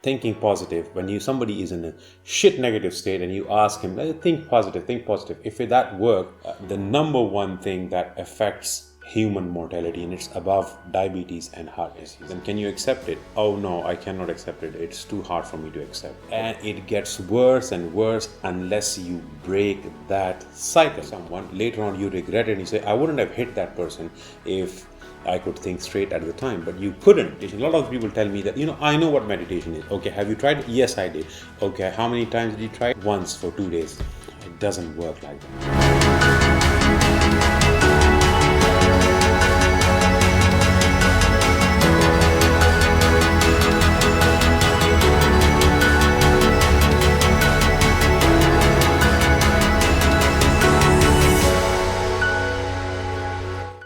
thinking positive, when somebody is in a shit negative state and you ask him, think positive, if that work, the number one thing that affects human mortality, and it's above diabetes and heart disease, then can you accept it? Oh no, I cannot accept it. It's too hard for me to accept. And it gets worse and worse unless you break that cycle. Someone later on you regret it and you say, I wouldn't have hit that person if I could think straight at the time, but you couldn't. A lot of people tell me that, I know what meditation is. Okay, have you tried it? Yes, I did. Okay, how many times did you try it? Once for 2 days. It doesn't work like that.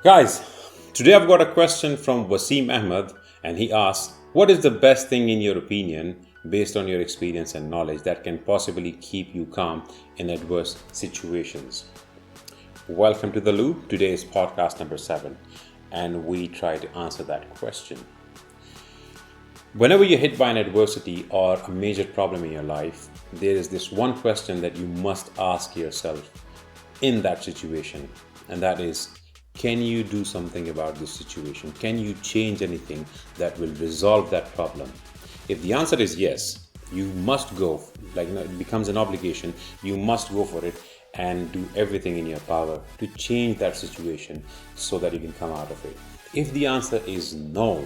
Guys, today I've got a question from Wasim Ahmed, and he asks, what is the best thing in your opinion, based on your experience and knowledge, that can possibly keep you calm in adverse situations? Welcome to The Loop. Today is podcast number 7, and we try to answer that question. Whenever you're hit by an adversity or a major problem in your life, there is this one question that you must ask yourself in that situation, and that is, can you do something about this situation? Can you change anything that will resolve that problem? If the answer is yes, you must go, it becomes an obligation. You must go for it and do everything in your power to change that situation so that you can come out of it. If the answer is no,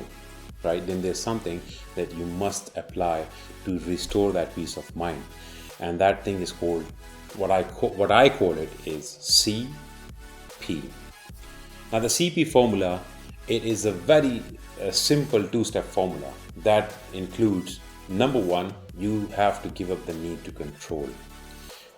right, then there's something that you must apply to restore that peace of mind. And that thing is called, what I call it is CP. Now the CP formula, it is a very simple 2-step formula that includes, number 1, you have to give up the need to control.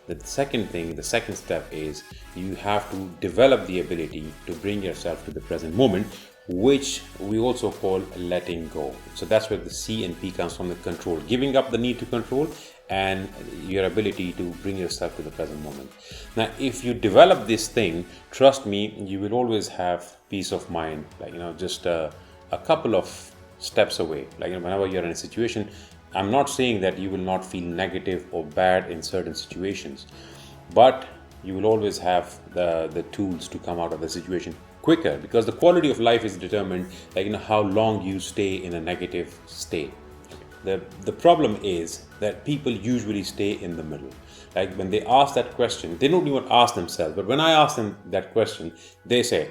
The second step is you have to develop the ability to bring yourself to the present moment, which we also call letting go. So that's where the C and P comes from, the control, giving up the need to control and your ability to bring yourself to the present moment. Now, if you develop this thing, trust me, you will always have peace of mind, just a couple of steps away. Whenever you're in a situation, I'm not saying that you will not feel negative or bad in certain situations, but you will always have the tools to come out of the situation quicker, because the quality of life is determined how long you stay in a negative state. The problem is that people usually stay in the middle. When they ask that question, they don't even ask themselves, but when I ask them that question, they say,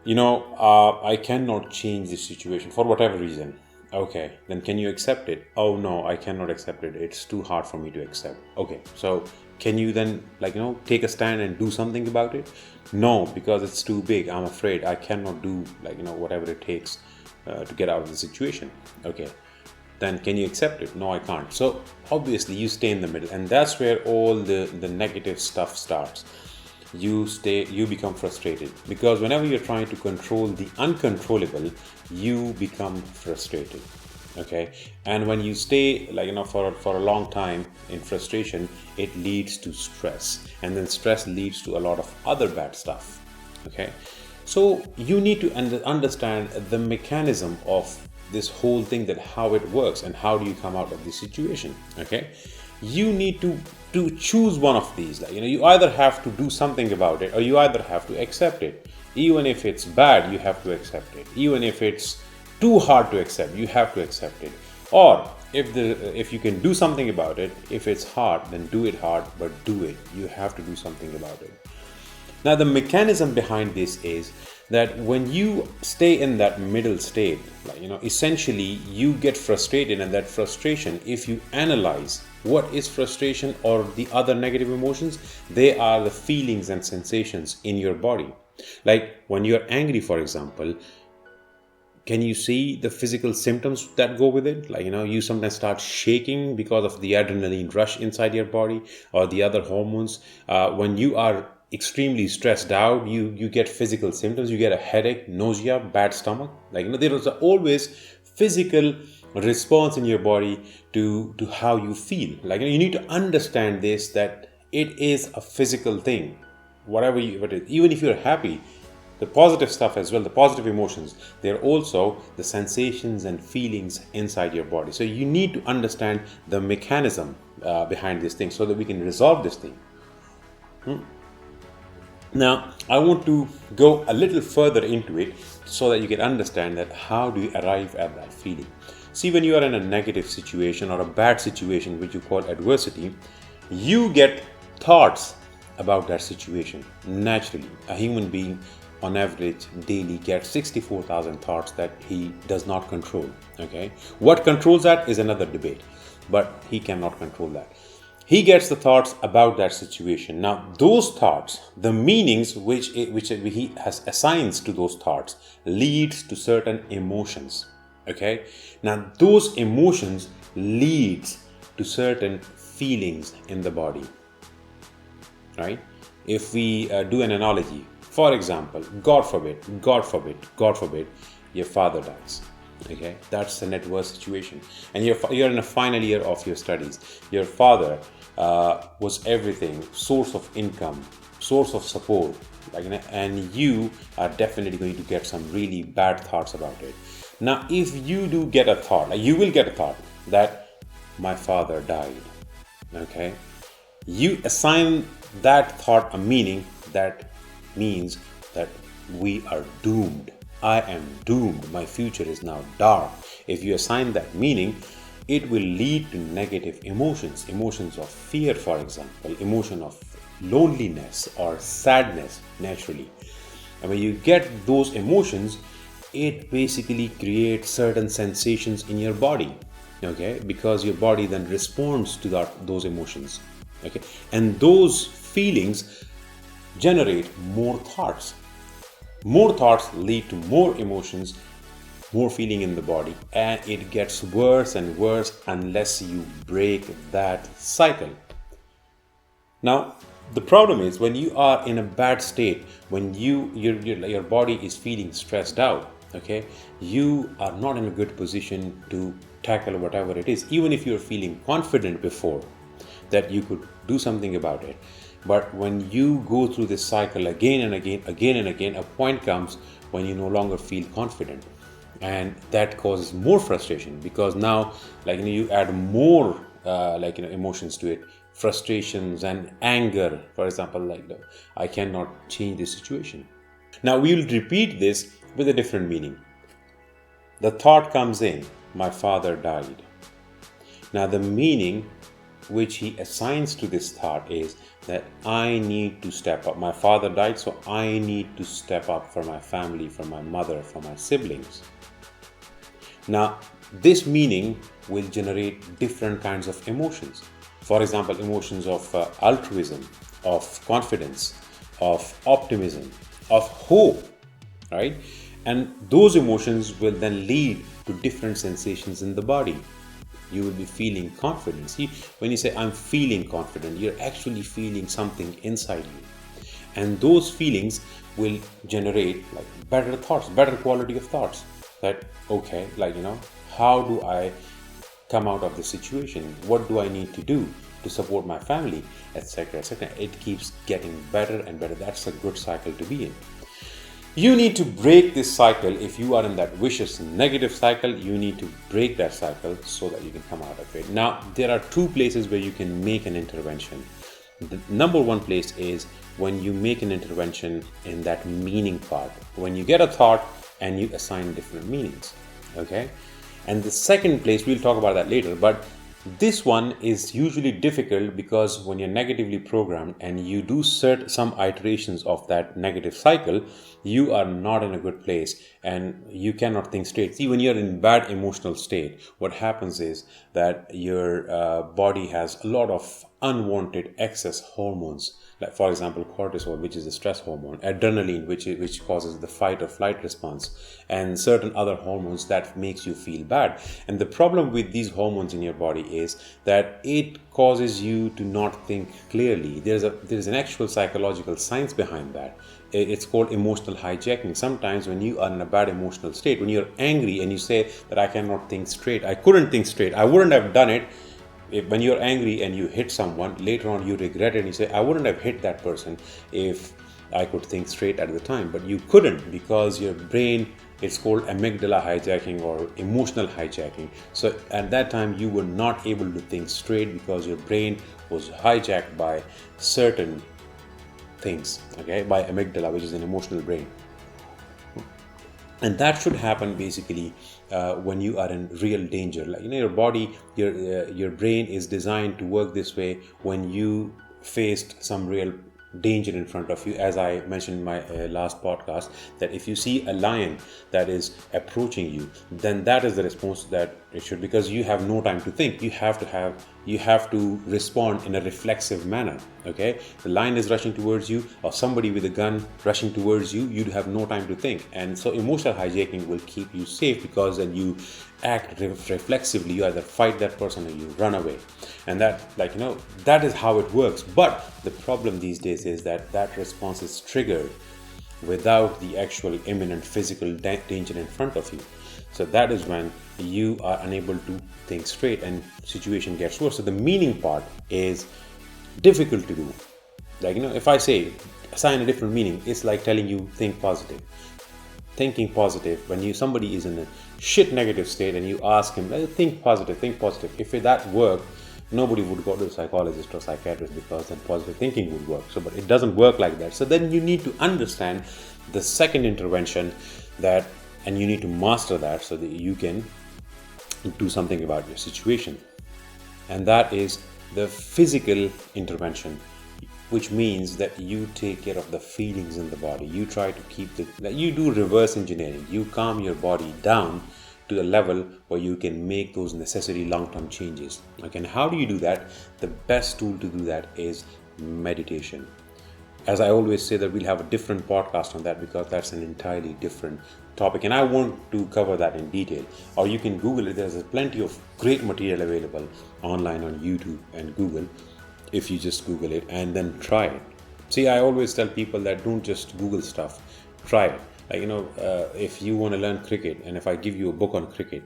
I cannot change this situation for whatever reason. Okay, then can you accept it? Oh no, I cannot accept it. It's too hard for me to accept. Okay, so can you then take a stand and do something about it? No, because it's too big. I'm afraid I cannot do whatever it takes to get out of the situation. Okay, then can you accept it? No, I can't. So obviously you stay in the middle, and that's where all the negative stuff starts. You become frustrated, because whenever you're trying to control the uncontrollable, you become frustrated. Okay, and when you stay for a long time in frustration, it leads to stress, and then stress leads to a lot of other bad stuff. Okay, so you need to understand the mechanism of this whole thing, that how it works and how do you come out of this situation. Okay, you need to choose one of these. You either have to do something about it, or you either have to accept it. Even if it's bad, you have to accept it. Even if it's too hard to accept, you have to accept it. Or if you can do something about it, if it's hard, then do it hard, but do it. You have to do something about it. Now the mechanism behind this is that when you stay in that middle state, essentially you get frustrated, and that frustration, if you analyze what is frustration or the other negative emotions, they are the feelings and sensations in your body. When you're angry, for example, can you see the physical symptoms that go with it? You sometimes start shaking because of the adrenaline rush inside your body or the other hormones. When you are extremely stressed out, you get physical symptoms. You get a headache, nausea, bad stomach. There is always physical response in your body to how you feel. You need to understand this, that it is a physical thing. Whatever it is, even if you're happy, the positive stuff as well, the positive emotions, they're also the sensations and feelings inside your body. So you need to understand the mechanism behind this thing so that we can resolve this thing. Now, I want to go a little further into it so that you can understand that how do you arrive at that feeling. See, when you are in a negative situation or a bad situation, which you call adversity, you get thoughts about that situation naturally. A human being on average daily gets 64,000 thoughts that he does not control. Okay, what controls that is another debate, but he cannot control that. He gets the thoughts about that situation. Now, those thoughts, the meanings which he has assigns to those thoughts, leads to certain emotions. Okay, now those emotions leads to certain feelings in the body. Right? If we do an analogy, for example, God forbid, your father dies. Okay, that's an adverse situation, and you're in a final year of your studies. Your father was everything, source of income, source of support, and you are definitely going to get some really bad thoughts about it. Now, if you do get a thought, you will get a thought that my father died. Okay, you assign that thought a meaning that means that we are doomed. I am doomed. My future is now dark. If you assign that meaning, it will lead to negative emotions. Emotions of fear, for example, emotion of loneliness or sadness naturally. And when you get those emotions, it basically creates certain sensations in your body. Okay, because your body then responds to those emotions. Okay, and those feelings generate more thoughts. More thoughts lead to more emotions, more feeling in the body, and it gets worse and worse unless you break that cycle. Now, the problem is when you are in a bad state, when your body is feeling stressed out, okay, you are not in a good position to tackle whatever it is, even if you're feeling confident before that you could do something about it. But when you go through this cycle again and again, a point comes when you no longer feel confident, and that causes more frustration because now, you add more emotions to it, frustrations and anger. For example, I cannot change this situation. Now we will repeat this with a different meaning. The thought comes in, my father died. Now the meaning which he assigns to this thought is that I need to step up. My father died, so I need to step up for my family, for my mother, for my siblings. Now, this meaning will generate different kinds of emotions. For example, emotions of altruism, of confidence, of optimism, of hope, right? And those emotions will then lead to different sensations in the body. You will be feeling confident. See, when you say I'm feeling confident, you're actually feeling something inside you. And those feelings will generate better thoughts, better quality of thoughts. That, okay, how do I come out of this situation? What do I need to do to support my family, etc., etc. It keeps getting better and better. That's a good cycle to be in. You need to break this cycle. If you are in that vicious negative cycle, you need to break that cycle so that you can come out of it. Now, there are two places where you can make an intervention. The number one place is when you make an intervention in that meaning part. When you get a thought and you assign different meanings. Okay? And the second place, we'll talk about that later, but this one is usually difficult because when you're negatively programmed and you do some iterations of that negative cycle, you are not in a good place and you cannot think straight. See, when you're in bad emotional state, what happens is that your body has a lot of unwanted excess hormones, like for example cortisol, which is a stress hormone, adrenaline, which causes the fight or flight response, and certain other hormones that makes you feel bad. And the problem with these hormones in your body is that it causes you to not think clearly. There's an actual psychological science behind that. It's called emotional hijacking. Sometimes when you are in a bad emotional state, when you're angry and you say that I cannot think straight, I couldn't think straight, I wouldn't have done it. When you're angry and you hit someone, later on you regret it and you say, I wouldn't have hit that person if I could think straight at the time, but you couldn't because your brain, it's called amygdala hijacking or emotional hijacking. So at that time you were not able to think straight because your brain was hijacked by certain things, okay, by amygdala, which is an emotional brain. And that should happen basically when you are in real danger. Like, your body, your brain is designed to work this way when you faced some real danger in front of you. As I mentioned in my last podcast, that if you see a lion that is approaching you, then that is the response that it should, because you have no time to think. You have to respond in a reflexive manner. Okay, the lion is rushing towards you, or somebody with a gun rushing towards you, you'd have no time to think. And so emotional hijacking will keep you safe, because then you act reflexively. You either fight that person or you run away, and that, that is how it works. But the problem these days is that response is triggered without the actual imminent physical danger in front of you. So that is when you are unable to think straight and situation gets worse. So the meaning part is difficult to do. If I say assign a different meaning, it's like telling you think positive. Thinking positive, when somebody is in a shit negative state and you ask him, think positive. If that worked, nobody would go to a psychologist or psychiatrist, because then positive thinking would work. But it doesn't work like that. So then you need to understand the second intervention, and you need to master that so that you can do something about your situation. And that is the physical intervention, which means that you take care of the feelings in the body. You try to you do reverse engineering. You calm your body down to a level where you can make those necessary long-term changes. Okay, and how do you do that? The best tool to do that is meditation. As I always say, that we'll have a different podcast on that, because that's an entirely different topic, and I want to cover that in detail. Or you can Google it. There's plenty of great material available online on YouTube and Google. If you just Google it and then try it. See, I always tell people that don't just Google stuff, try it. If you want to learn cricket, and if I give you a book on cricket,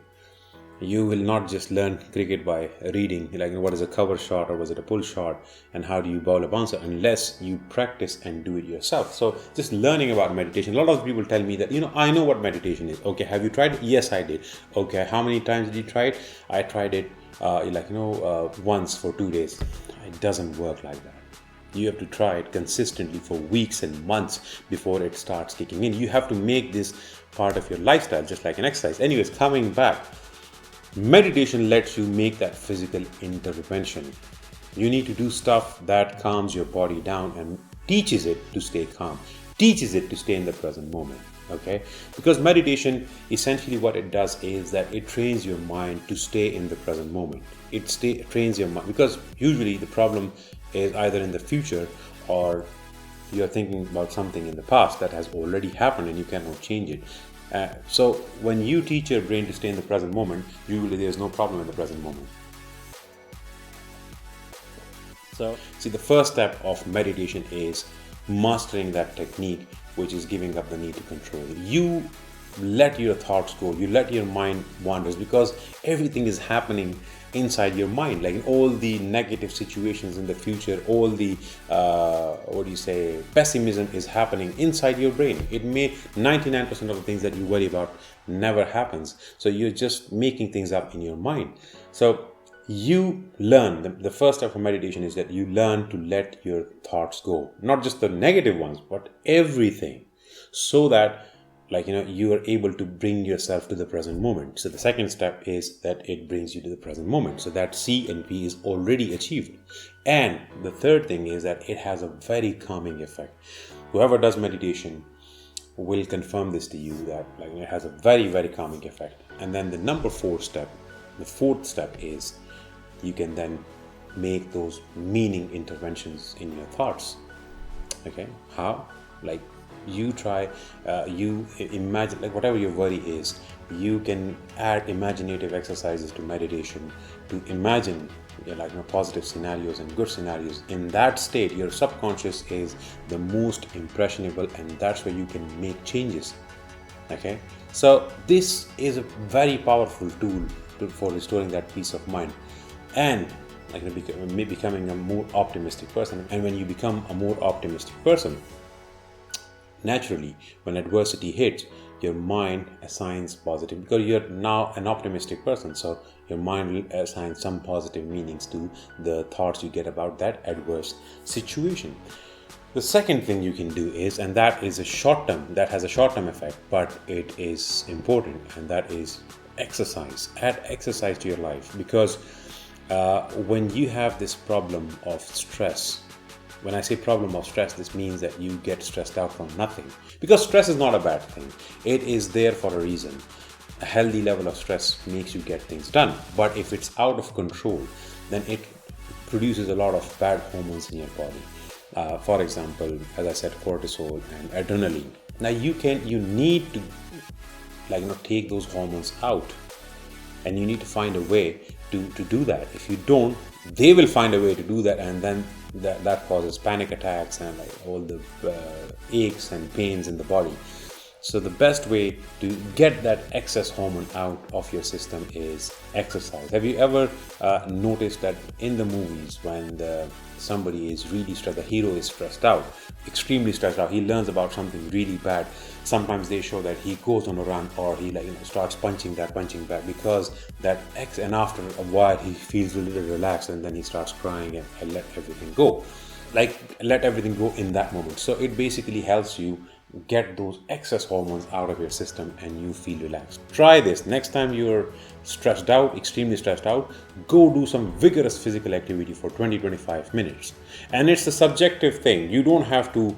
you will not just learn cricket by reading, what is a cover shot or was it a pull shot and how do you bowl a bouncer, unless you practice and do it yourself. So just learning about meditation. A lot of people tell me that, I know what meditation is. Okay, have you tried it? Yes, I did. Okay, how many times did you try it? I tried it once for 2 days. It doesn't work like that. You have to try it consistently for weeks and months before it starts kicking in. You have to make this part of your lifestyle, just like an exercise. Anyways, coming back, meditation lets you make that physical intervention. You need to do stuff that calms your body down and teaches it to stay calm, teaches it to stay in the present moment. Okay, because meditation, essentially what it does is that it trains your mind to stay in the present moment. It trains your mind, because usually the problem is either in the future, or you're thinking about something in the past that has already happened and you cannot change it. So when you teach your brain to stay in the present moment, usually there's no problem in the present moment. So see, the first step of meditation is mastering that technique, which is giving up the need to control. You let your thoughts go, you let your mind wanders, because everything is happening inside your mind. All the negative situations in the future, all the pessimism is happening inside your brain. It may 99% of the things that you worry about never happens. So you're just making things up in your mind. So you learn, the first step of meditation is that you learn to let your thoughts go, not just the negative ones, but everything, so that you are able to bring yourself to the present moment. So the second step is that it brings you to the present moment. So that C and P is already achieved. And the third thing is that it has a very calming effect. Whoever does meditation will confirm this to you, that it has a very, very calming effect. And then the fourth step is you can then make those meaning interventions in your thoughts. Okay, how? You try, you imagine, whatever your worry is, you can add imaginative exercises to meditation to imagine positive scenarios and good scenarios. In that state, your subconscious is the most impressionable, and that's where you can make changes. Okay, so this is a very powerful tool for restoring that peace of mind and becoming a more optimistic person. And when you become a more optimistic person, naturally, when adversity hits, your mind assigns positive, because you're now an optimistic person, so your mind will assign some positive meanings to the thoughts you get about that adverse situation. The second thing you can do is, and that is that has a short-term effect, but it is important, and that is exercise. Add exercise to your life, because when you have this problem of stress, when I say problem of stress, this means that you get stressed out from nothing, because stress is not a bad thing. It is there for a reason. A healthy level of stress makes you get things done, but if it's out of control, then it produces a lot of bad hormones in your body. For example, as I said, cortisol and adrenaline. Now you need to take those hormones out, and you need to find a way to do that. If you don't, they will find a way to do that, and then that causes panic attacks and all the aches and pains in the body. So the best way to get that excess hormone out of your system is exercise. Have you ever noticed that in the movies, when somebody is really stressed, the hero is stressed out, extremely stressed out, he learns about something really bad, sometimes they show that he goes on a run, or he starts punching bag, because and after a while he feels a little relaxed, and then he starts crying and let everything go. Let everything go in that moment. So it basically helps you get those excess hormones out of your system, and you feel relaxed. Try this. Next time you're stressed out, extremely stressed out, go do some vigorous physical activity for 20-25 minutes. And it's a subjective thing. You don't have to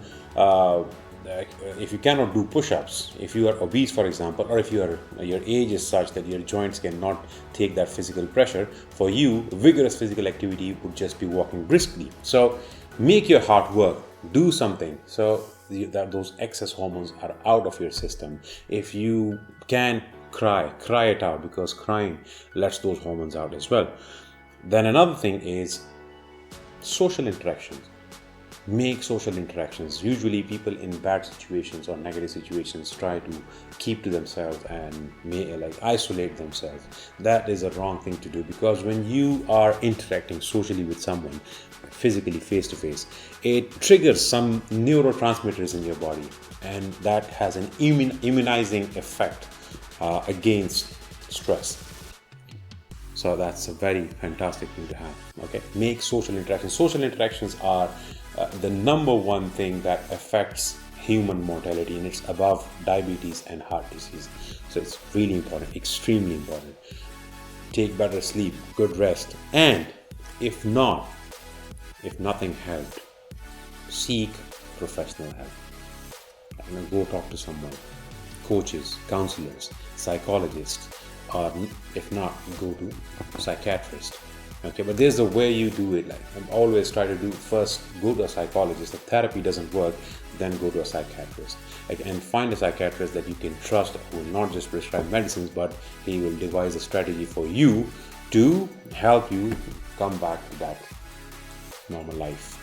if you cannot do push-ups, if you are obese, for example, or if your age is such that your joints cannot take that physical pressure, for you vigorous physical activity would just be walking briskly. So make your heart work, do something, so that those excess hormones are out of your system. If you can cry it out, because crying lets those hormones out as well. Then another thing is social interactions. Make social interactions. Usually people in bad situations or negative situations try to keep to themselves and isolate themselves. That is a wrong thing to do, because when you are interacting socially with someone, physically face to face, it triggers some neurotransmitters in your body, and that has an immunizing effect against stress. So that's a very fantastic thing to have. Okay, make social interactions. Social interactions are the number one thing that affects human mortality, and it's above diabetes and heart disease. So it's really important, extremely important. Take better sleep, good rest, and if nothing helped, seek professional help. Go talk to someone, coaches, counselors, psychologists, or if not, go to psychiatrist. Okay, but there's a way you do it. I'm always try to do first go to a psychologist. If therapy doesn't work, then go to a psychiatrist. And find a psychiatrist that you can trust, who will not just prescribe medicines, but he will devise a strategy for you to help you come back to that normal life.